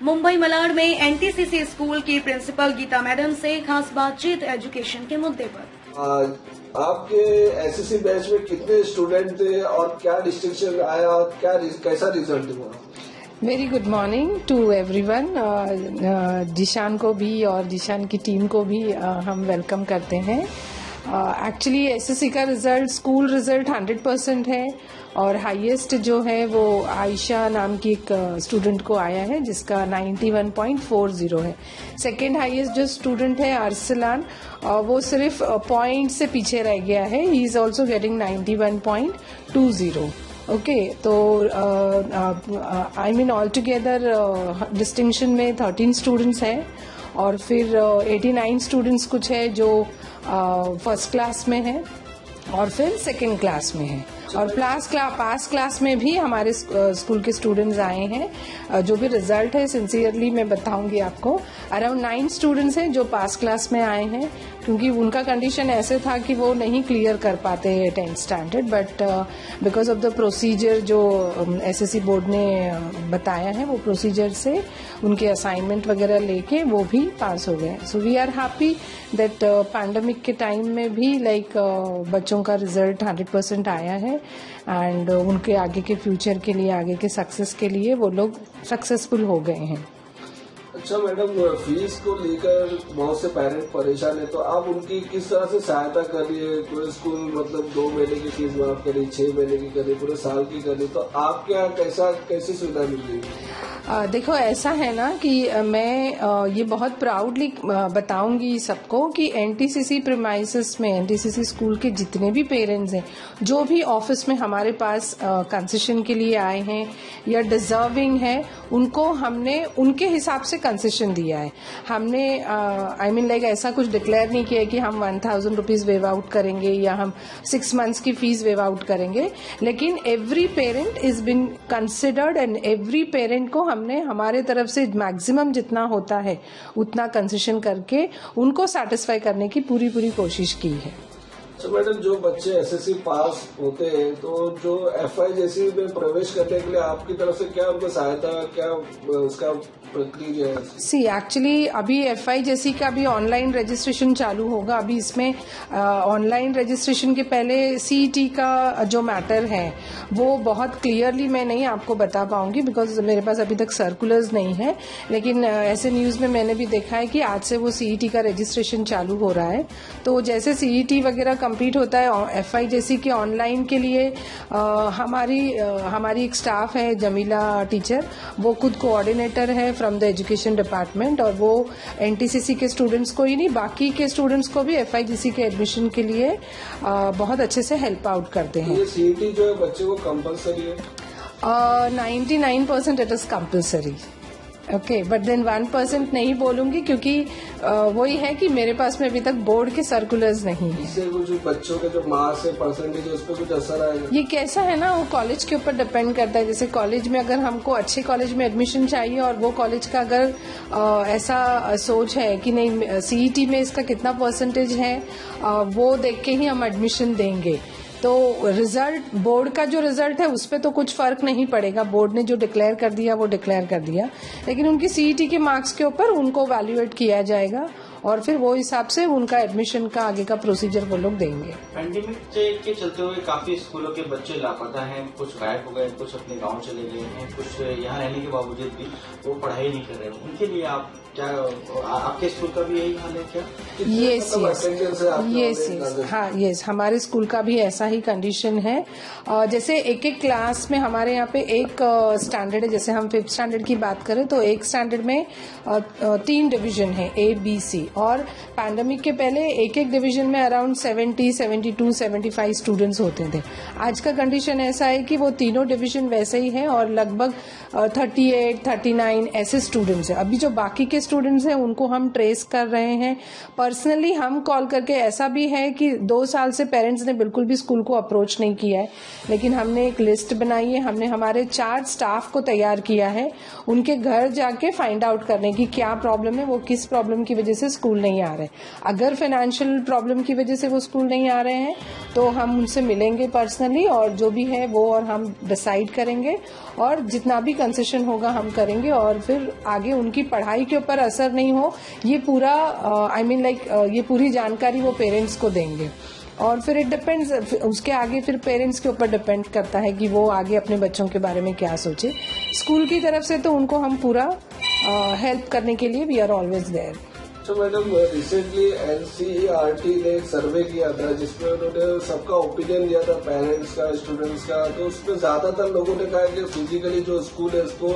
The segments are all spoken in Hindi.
मुंबई मलाड में एनटीसीसी स्कूल की प्रिंसिपल गीता मैडम से खास बातचीत एजुकेशन के मुद्दे पर। आपके एसएससी बैच में कितने स्टूडेंट थे और क्या डिस्टिंक्शन आया और कैसा रिजल्ट हुआ? Very good morning to everyone. Zeeshan को भी और जिशान की टीम को भी हम वेलकम करते हैं। एक्चुअली एसएससी का रिजल्ट स्कूल रिजल्ट 100% है और हाईएस्ट जो है वो आयशा नाम की एक स्टूडेंट को आया है जिसका 91.40 है। सेकेंड हाईएस्ट जो स्टूडेंट है अरसलान, वो सिर्फ पॉइंट से पीछे रह गया है। He is also getting 91.20। Okay, तो I mean all together distinction में 13 स्टूडेंट्स हैं और फिर 89 स्टूडेंट्स कुछ है जो फर्स्ट क्लास में है और फिर सेकंड क्लास में है और पास क्लास में भी हमारे स्कूल के स्टूडेंट्स आए हैं। जो भी रिजल्ट है सिंसियरली मैं बताऊंगी आपको। अराउंड 9 स्टूडेंट्स हैं जो पास क्लास में आए हैं क्योंकि उनका कंडीशन ऐसे था कि वो नहीं क्लियर कर पाते 10th standard, but because of the procedure जो एसएससी बोर्ड ने बताया है वो प्रोसीजर से उनके असाइनमेंट वगैरह लेके वो भी पास हो गए। So we are happy that pandemic के टाइम में भी बच्चों का रिजल्ट 100% आया है एंड उनके आगे के फ्यूचर के लिए, आगे के सक्सेस के लिए वो लोग सक्सेसफुल हो गए हैं। अच्छा मैडम, फीस को लेकर बहुत से पेरेंट परेशान है, तो आप उनकी किस तरह से सहायता कर रही है? पूरे स्कूल मतलब 2 महीने की फीस माफ करी, 6 महीने की करी, पूरे साल की करी, तो आपके यहाँ कैसी सुविधा मिल रही है? देखो ऐसा है ना कि मैं ये बहुत प्राउडली बताऊंगी सबको कि एनटीसीसी प्रीमाइसेस में एनटीसीसी स्कूल के जितने भी पेरेंट्स हैं जो भी ऑफिस में हमारे पास कंसेशन के लिए आए हैं या डिजर्विंग है, उनको हमने उनके हिसाब से कंसेशन दिया है। हमने आई मीन ऐसा कुछ डिक्लेयर नहीं किया है कि हम 1000 रुपीज वेव आउट करेंगे या हम 6 मंथ्स की फीस वेव आउट करेंगे, लेकिन every parent is been considered and every parent को हमने हमारे तरफ से मैक्सिमम जितना होता है उतना कंसेशन करके उनको सेटिस्फाई करने की पूरी कोशिश की है। तो मैडम, जो बच्चे एसएससी पास होते हैं तो जो एफआईजेसी में प्रवेश करने के लिए आपकी तरफ से क्या उनको सहायता, क्या उसका प्रक्रिया है? सी एक्चुअली अभी एफआईजेसी का भी ऑनलाइन रजिस्ट्रेशन चालू होगा। अभी इसमें ऑनलाइन रजिस्ट्रेशन के पहले सीईटी का जो मैटर है वो बहुत क्लियरली मैं नहीं आपको बता पाऊंगी बिकॉज मेरे पास अभी तक सर्कुलर्स नहीं है, लेकिन ऐसे न्यूज में मैंने भी देखा है कि आज से वो सीईटी का रजिस्ट्रेशन चालू हो रहा है। तो जैसे सीईटी वगैरह कंप्लीट होता है एफआईजेसी के ऑनलाइन के लिए हमारी एक स्टाफ है जमीला टीचर, वो खुद कोऑर्डिनेटर है फ्रॉम द एजुकेशन डिपार्टमेंट और वो एनटीसीसी के स्टूडेंट्स को ही नहीं बाकी के स्टूडेंट्स को भी एफआईजीसी के एडमिशन के लिए बहुत अच्छे से हेल्प आउट करते हैं। ये सीईटी जो है बच्चे को कंपलसरी है? 99% it is compulsory. Okay, but then 1% नहीं बोलूंगी क्योंकि वही है कि मेरे पास में अभी तक बोर्ड के सर्कुलर्स नहीं है। इससे कुछ बच्चों के जो मार्क्स है, परसेंटेज है, उस पर कुछ असर आएगा? ये कैसा है ना, वो कॉलेज के ऊपर डिपेंड करता है। जैसे कॉलेज में अगर हमको अच्छे कॉलेज में एडमिशन चाहिए और वो कॉलेज का अगर ऐसा सोच है कि नहीं सीईटी में इसका कितना परसेंटेज है वो देख के ही हम एडमिशन देंगे, तो रिजल्ट बोर्ड का जो रिजल्ट है उस पर तो कुछ फर्क नहीं पड़ेगा। बोर्ड ने जो डिक्लेयर कर दिया वो डिक्लेयर कर दिया, लेकिन उनकी सीईटी के मार्क्स के ऊपर उनको वैल्यूएट किया जाएगा और फिर वो हिसाब से उनका एडमिशन का आगे का प्रोसीजर वो लोग देंगे। पैंडेमिक के चलते हुए काफी स्कूलों के बच्चे लापता हैं, कुछ गायब हो गए, कुछ अपने गांव चले गए हैं, कुछ यहाँ रहने के बावजूद भी वो पढ़ाई नहीं कर रहे हैं। उनके लिए आप क्या, आपके स्कूल का भी यही हाल है क्या? यस, हमारे स्कूल का भी ऐसा ही कंडीशन है। जैसे एक क्लास में हमारे यहाँ पे एक स्टैंडर्ड है, जैसे हम 5th स्टैंडर्ड की बात करें तो एक स्टैंडर्ड में 3 डिवीजन है A, B, C और पैंडेमिक के पहले एक डिवीजन में अराउंड 70, 72, 75 स्टूडेंट्स होते थे। आज का कंडीशन ऐसा है कि वो तीनों डिवीजन वैसे ही है और लगभग 38, 39 ऐसे स्टूडेंट्स हैं। अभी जो बाकी के स्टूडेंट्स हैं उनको हम ट्रेस कर रहे हैं। पर्सनली हम कॉल करके, ऐसा भी है कि 2 साल से पेरेंट्स ने बिल्कुल भी स्कूल को अप्रोच नहीं किया है, लेकिन हमने एक लिस्ट बनाई है, हमने हमारे 4 स्टाफ को तैयार किया है उनके घर जाके फाइंड आउट करने की क्या प्रॉब्लम है, वो किस प्रॉब्लम की वजह से स्कूल स्कूल नहीं आ रहे। अगर फाइनेंशियल प्रॉब्लम की वजह से वो स्कूल नहीं आ रहे हैं तो हम उनसे मिलेंगे पर्सनली और जो भी है वो और हम डिसाइड करेंगे और जितना भी कंसेशन होगा हम करेंगे और फिर आगे उनकी पढ़ाई के ऊपर असर नहीं हो ये पूरा ये पूरी जानकारी वो पेरेंट्स को देंगे और फिर इट डिपेंड्स उसके आगे फिर पेरेंट्स के ऊपर डिपेंड करता है कि वो आगे अपने बच्चों के बारे में क्या सोचे। स्कूल की तरफ से तो उनको हम पूरा हेल्प करने के लिए वी आर ऑलवेज देयर। तो मैडम रिसेंटली एनसीईआरटी ने एक सर्वे किया था जिसमें उन्होंने सबका ओपिनियन लिया था, पेरेंट्स का, स्टूडेंट्स का। तो उसमें ज्यादातर लोगों ने कहा कि फिजिकली जो स्कूल है उसको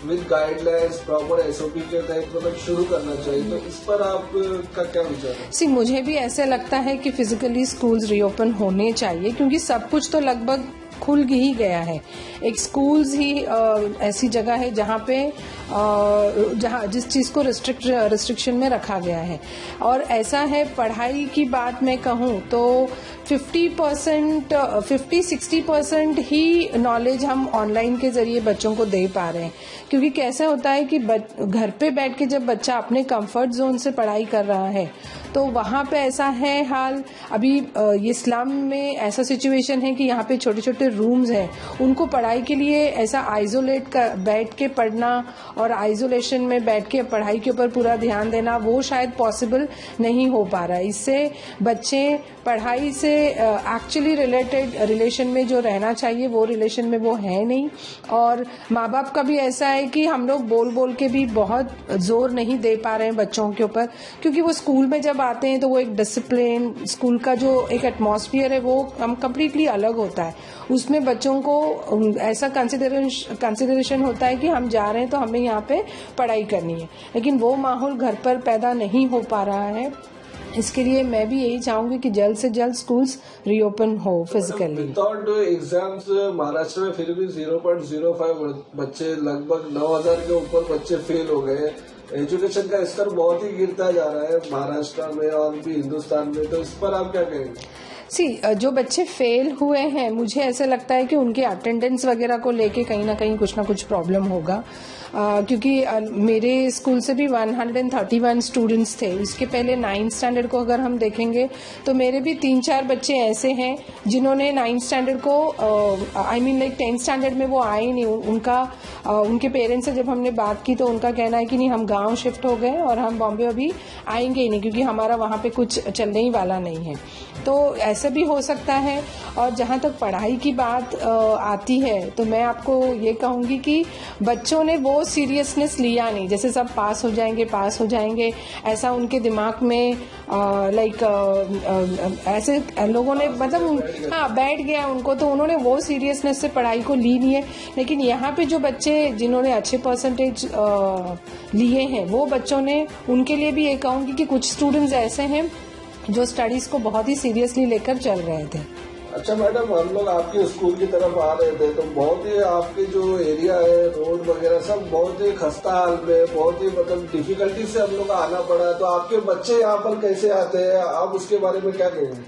विद गाइडलाइंस प्रॉपर एसओपी के तहत मतलब शुरू करना चाहिए। तो इस पर आपका क्या विचार है? सी मुझे भी ऐसे लगता है कि फिजिकली स्कूल्स रीओपन होने चाहिए क्योंकि सब कुछ तो लगभग खुल ही गया है। एक स्कूल्स ही ऐसी जगह है जहाँ पे जहाँ जिस चीज को रिस्ट्रिक्शन में रखा गया है और ऐसा है पढ़ाई की बात मैं कहूँ तो 50-60% ही नॉलेज हम ऑनलाइन के जरिए बच्चों को दे पा रहे हैं क्योंकि कैसा होता है कि घर पे बैठ के जब बच्चा अपने कंफर्ट जोन से पढ़ाई कर रहा है तो वहाँ पे ऐसा है हाल। अभी इस्लाम में ऐसा सिचुएशन है कि यहाँ पे छोटे छोटे रूम्स हैं, उनको पढ़ाई के लिए ऐसा आइसोलेट कर बैठ के पढ़ना और आइसोलेशन में बैठ के पढ़ाई के ऊपर पूरा ध्यान देना वो शायद पॉसिबल नहीं हो पा रहा है। इससे बच्चे पढ़ाई से एक्चुअली रिलेशन में जो रहना चाहिए वो रिलेशन में वो है नहीं और माँ बाप का भी ऐसा है कि हम लोग बोल बोल के भी बहुत जोर नहीं दे पा रहे हैं बच्चों के ऊपर क्योंकि वो स्कूल में जब आते हैं तो वो एक डिसिप्लिन स्कूल का जो एक एटमॉस्फेयर है वो कम्प्लीटली अलग होता है। उसमें बच्चों को ऐसा कंसिडरेशन होता है कि हम जा रहे हैं तो हमें यहाँ पे पढ़ाई करनी है, लेकिन वो माहौल घर पर पैदा नहीं हो पा रहा है। इसके लिए मैं भी यही चाहूंगी कि जल्द से जल्द स्कूल्स रीओपन हो फिजिकली। विदाउट एग्जाम्स महाराष्ट्र में फिर भी 0.05 बच्चे लगभग 9000 के ऊपर बच्चे फेल हो गए। एजुकेशन का स्तर बहुत ही गिरता जा रहा है महाराष्ट्र में और भी हिंदुस्तान में। तो इस पर आप क्या कहेंगे? जो बच्चे फेल हुए हैं मुझे ऐसा लगता है कि उनके अटेंडेंस वगैरह को लेके कहीं ना कहीं कुछ ना कुछ प्रॉब्लम होगा क्योंकि मेरे स्कूल से भी 131 स्टूडेंट्स थे। इसके पहले 9th स्टैंडर्ड को अगर हम देखेंगे तो मेरे भी 3-4 बच्चे ऐसे हैं जिन्होंने 9th स्टैंडर्ड को 10th स्टैंडर्ड में वो आए नहीं। उनके पेरेंट्स से जब हमने बात की तो उनका कहना है कि नहीं हम गांव शिफ्ट हो गए और हम बॉम्बे अभी आएंगे ही नहीं क्योंकि हमारा वहाँ पे कुछ चलने ही वाला नहीं है। तो ऐसा भी हो सकता है। और जहाँ तक पढ़ाई की बात आती है तो मैं आपको ये कहूँगी कि बच्चों ने वो सीरियसनेस लिया नहीं। जैसे सब पास हो जाएंगे ऐसा उनके दिमाग में ऐसे लोगों ने मतलब बैठ गया उनको, तो उन्होंने वो सीरियसनेस से पढ़ाई को ली नहीं है। लेकिन यहाँ पे जो बच्चे जिन्होंने अच्छे परसेंटेज लिए हैं वो बच्चों ने, उनके लिए भी ये कहूँगी कि कुछ स्टूडेंट्स ऐसे हैं जो स्टडीज को बहुत ही सीरियसली लेकर चल रहे थे। अच्छा मैडम, हम लोग आपके स्कूल की तरफ आ रहे थे तो बहुत ही आपके जो एरिया है रोड वगैरह सब बहुत ही खस्ता हाल में, बहुत ही मतलब डिफिकल्टी से हम लोग आना पड़ा। तो आपके बच्चे यहाँ पर कैसे आते हैं, आप उसके बारे में क्या कहेंगे?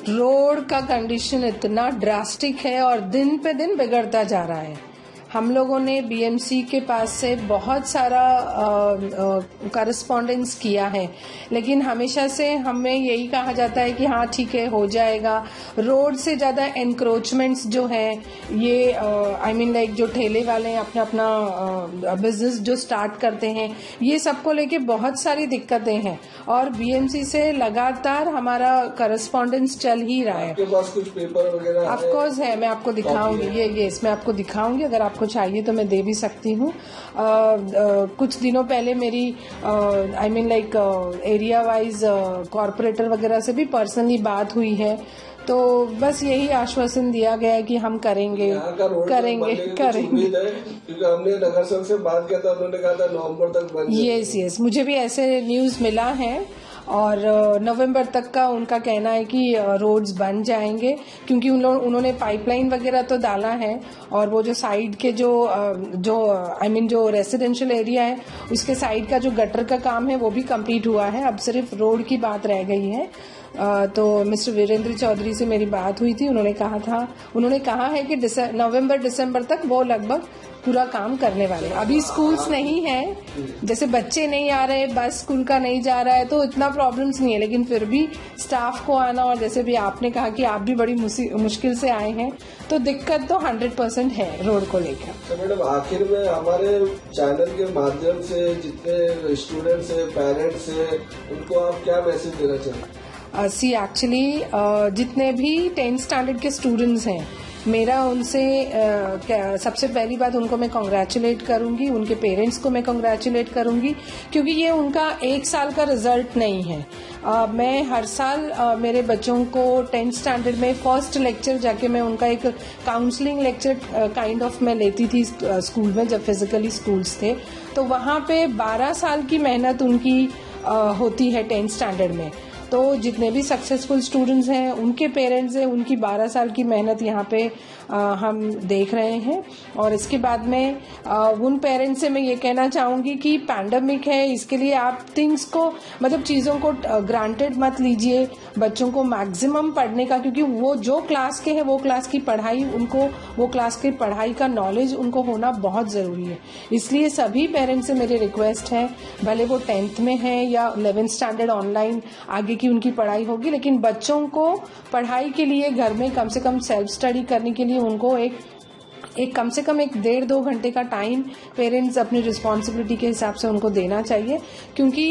रोड का कंडीशन इतना ड्रास्टिक है और दिन पे दिन बिगड़ता जा रहा है। हम लोगों ने बीएमसी के पास से बहुत सारा करस्पॉन्डेंस किया है, लेकिन हमेशा से हमें यही कहा जाता है कि हाँ ठीक है हो जाएगा। रोड से ज्यादा एनक्रोचमेंट्स जो है ये जो ठेले वाले हैं अपना बिजनेस जो स्टार्ट करते हैं, ये सबको लेके बहुत सारी दिक्कतें हैं और बीएमसी से लगातार हमारा करस्पॉन्डेंस चल ही रहा है। आपके पास कुछ पेपर वगैरह ऑफ कोर्स है, मैं आपको दिखाऊंगी। ये इसमें आपको दिखाऊंगी, अगर आपको चाहिए तो मैं दे भी सकती हूँ। कुछ दिनों पहले मेरी एरिया वाइज कॉर्पोरेटर वगैरह से भी पर्सनली बात हुई है, तो बस यही आश्वासन दिया गया है कि हम करेंगे। क्योंकि हमने नगर संघ से बात किया था, उन्होंने कहा था नवंबर तक बन जाएगी। यस मुझे भी ऐसे न्यूज मिला है और नवंबर तक का उनका कहना है कि रोड्स बन जाएंगे, क्योंकि उन्होंने पाइपलाइन वगैरह तो डाला है और वो जो साइड के जो रेसिडेंशियल एरिया है उसके साइड का जो गटर का काम है वो भी कंप्लीट हुआ है। अब सिर्फ रोड की बात रह गई है। तो मिस्टर वीरेंद्र चौधरी से मेरी बात हुई थी। उन्होंने कहा है कि नवंबर दिसंबर तक वो लगभग पूरा काम करने वाले। अभी स्कूल्स नहीं है, जैसे बच्चे नहीं आ रहे, बस स्कूल का नहीं जा रहा है, तो इतना प्रॉब्लम्स नहीं है, लेकिन फिर भी स्टाफ को आना, और जैसे भी आपने कहा कि आप भी बड़ी मुश्किल से आए हैं, तो दिक्कत तो 100% है रोड को लेकर। तो मैडम आखिर में हमारे चैनल के माध्यम से जितने स्टूडेंट्स हैं, पेरेंट्स हैं, उनको आप क्या मैसेज देना चाहेंगे? एक्चुअली जितने भी 10th स्टैंडर्ड के स्टूडेंट्स हैं, मेरा उनसे सबसे पहली बात उनको मैं कॉन्ग्रेचुलेट करूंगी, उनके पेरेंट्स को मैं कॉन्ग्रेचुलेट करूंगी, क्योंकि ये उनका 1 साल का रिजल्ट नहीं है। मैं हर साल मेरे बच्चों को 10th स्टैंडर्ड में फर्स्ट लेक्चर जाके मैं उनका एक काउंसलिंग लेक्चर काइंड ऑफ मैं लेती थी स्कूल में, जब फिजिकली स्कूल्स थे, तो वहाँ पे 12 साल की मेहनत उनकी होती है 10th स्टैंडर्ड में। तो जितने भी सक्सेसफुल स्टूडेंट्स हैं, उनके पेरेंट्स हैं, उनकी 12 साल की मेहनत यहाँ पे हम देख रहे हैं। और इसके बाद में उन पेरेंट्स से मैं ये कहना चाहूंगी कि पैंडेमिक है, इसके लिए आप थिंग्स को, मतलब चीज़ों को ग्रांटेड मत लीजिए, बच्चों को मैक्सिमम पढ़ने का, क्योंकि वो जो क्लास के हैं वो क्लास की पढ़ाई, उनको वो क्लास की पढ़ाई का नॉलेज उनको होना बहुत ज़रूरी है। इसलिए सभी पेरेंट्स से मेरी रिक्वेस्ट है, भले वो 10th में है या 11th स्टैंडर्ड ऑनलाइन आगे की उनकी पढ़ाई होगी, लेकिन बच्चों को पढ़ाई के लिए घर में कम से कम सेल्फ स्टडी करने के लिए उनको एक कम से कम 1-1.5-2 घंटे का टाइम पेरेंट्स अपनी रिस्पॉन्सिबिलिटी के हिसाब से उनको देना चाहिए। क्योंकि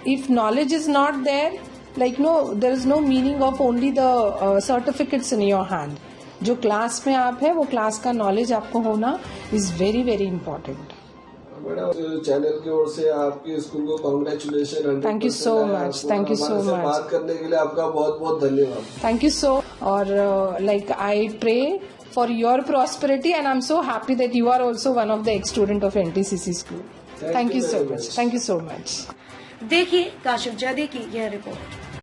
if knowledge is not there, there is no meaning of only the certificates in your hand. जो क्लास में आप है, वो क्लास का नॉलेज आपको होना is very very important. Madam channel की ओर से आपके स्कूल को congratulation. Thank you so much, thank you so much. बात करने के लिए आपका बहुत बहुत धन्यवाद। Thank you so. और I pray for your prosperity and I am so happy that you are also one of the ex student of NTCC school. Thank you so much, thank you so much. देखिए काशिफ जैदी की यह रिपोर्ट।